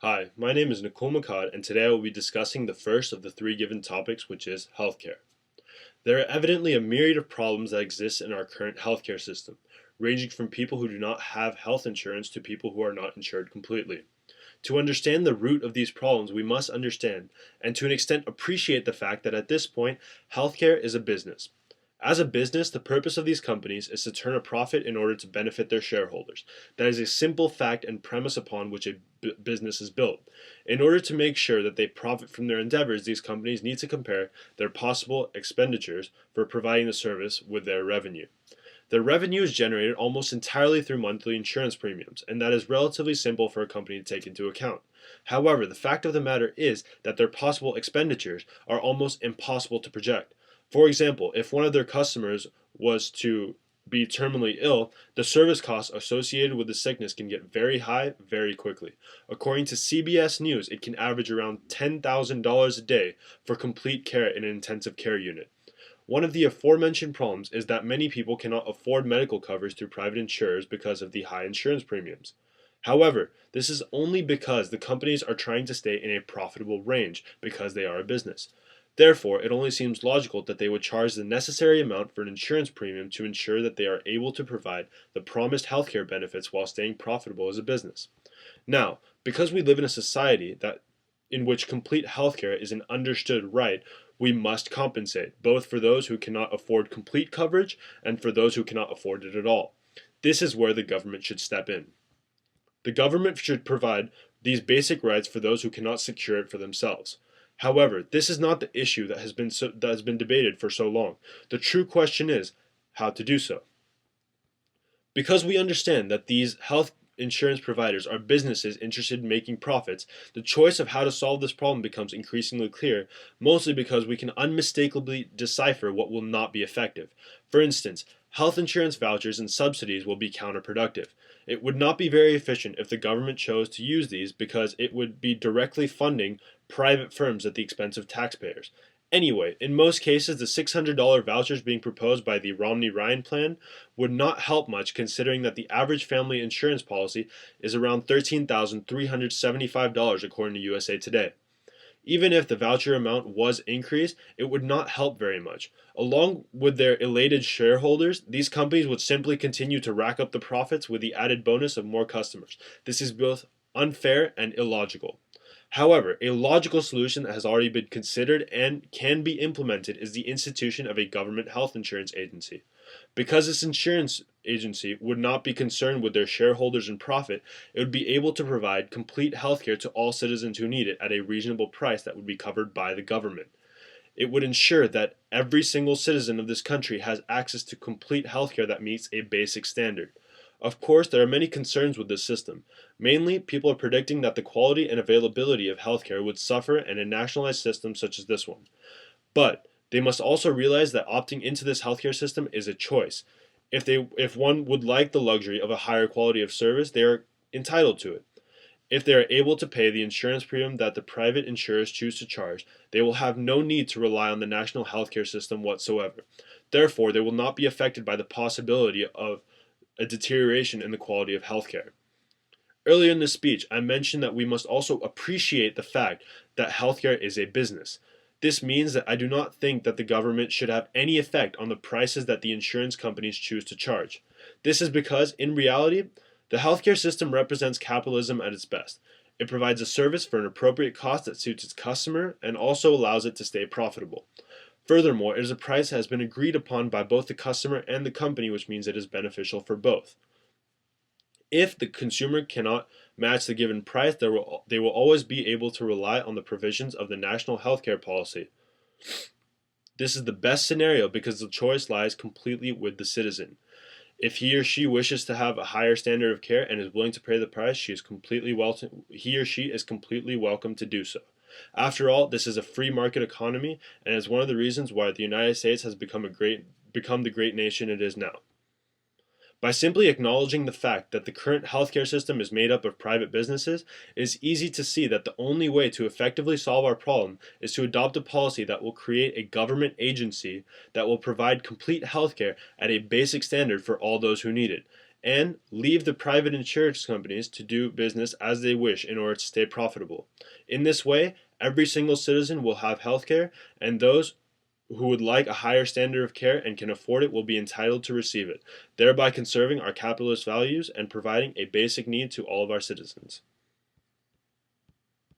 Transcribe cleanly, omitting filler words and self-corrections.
Hi, my name is Nakul Makkad, and today I will be discussing the first of the three given topics, which is healthcare. There are evidently a myriad of problems that exist in our current healthcare system, ranging from people who do not have health insurance to people who are not insured completely. To understand the root of these problems, we must understand, and to an extent appreciate the fact that at this point, healthcare is a business. As a business, the purpose of these companies is to turn a profit in order to benefit their shareholders. That is a simple fact and premise upon which a business is built. In order to make sure that they profit from their endeavors, these companies need to compare their possible expenditures for providing the service with their revenue. Their revenue is generated almost entirely through monthly insurance premiums, and that is relatively simple for a company to take into account. However, the fact of the matter is that their possible expenditures are almost impossible to project. For example, if one of their customers was to be terminally ill, the service costs associated with the sickness can get very high very quickly. According to CBS News, it can average around $10,000 a day for complete care in an intensive care unit. One of the aforementioned problems is that many people cannot afford medical coverage through private insurers because of the high insurance premiums. However, this is only because the companies are trying to stay in a profitable range because they are a business. Therefore, it only seems logical that they would charge the necessary amount for an insurance premium to ensure that they are able to provide the promised healthcare benefits while staying profitable as a business. Now, because we live in a society in which complete healthcare is an understood right, we must compensate, both for those who cannot afford complete coverage and for those who cannot afford it at all. This is where the government should step in. The government should provide these basic rights for those who cannot secure it for themselves. However, this is not the issue that has been debated for so long. The true question is how to do so. Because we understand that these health insurance providers are businesses interested in making profits, the choice of how to solve this problem becomes increasingly clear, mostly because we can unmistakably decipher what will not be effective. For instance, health insurance vouchers and subsidies will be counterproductive. It would not be very efficient if the government chose to use these because it would be directly funding private firms at the expense of taxpayers. Anyway, in most cases, the $600 vouchers being proposed by the Romney-Ryan plan would not help much considering that the average family insurance policy is around $13,375 according to USA Today. Even if the voucher amount was increased, it would not help very much. Along with their elated shareholders, these companies would simply continue to rack up the profits with the added bonus of more customers. This is both unfair and illogical. However, a logical solution that has already been considered and can be implemented is the institution of a government health insurance agency. Because this insurance agency would not be concerned with their shareholders and profit, it would be able to provide complete health care to all citizens who need it at a reasonable price that would be covered by the government. It would ensure that every single citizen of this country has access to complete health care that meets a basic standard. Of course, there are many concerns with this system. Mainly, people are predicting that the quality and availability of healthcare would suffer in a nationalized system such as this one. But they must also realize that opting into this healthcare system is a choice. If one would like the luxury of a higher quality of service, they are entitled to it. If they are able to pay the insurance premium that the private insurers choose to charge, they will have no need to rely on the national healthcare system whatsoever. Therefore, they will not be affected by the possibility of a deterioration in the quality of healthcare. Earlier in this speech, I mentioned that we must also appreciate the fact that healthcare is a business. This means that I do not think that the government should have any effect on the prices that the insurance companies choose to charge. This is because, in reality, the healthcare system represents capitalism at its best. It provides a service for an appropriate cost that suits its customer and also allows it to stay profitable. Furthermore, it is a price that has been agreed upon by both the customer and the company, which means it is beneficial for both. If the consumer cannot match the given price, they will always be able to rely on the provisions of the national healthcare policy. This is the best scenario because the choice lies completely with the citizen. If he or she wishes to have a higher standard of care and is willing to pay the price, he or she is completely welcome to do so. After all, this is a free market economy and is one of the reasons why the United States has become the great nation it is now. By simply acknowledging the fact that the current healthcare system is made up of private businesses, it is easy to see that the only way to effectively solve our problem is to adopt a policy that will create a government agency that will provide complete healthcare at a basic standard for all those who need it. and leave the private insurance companies to do business as they wish in order to stay profitable. In this way, every single citizen will have health care, and those who would like a higher standard of care and can afford it will be entitled to receive it, thereby conserving our capitalist values and providing a basic need to all of our citizens.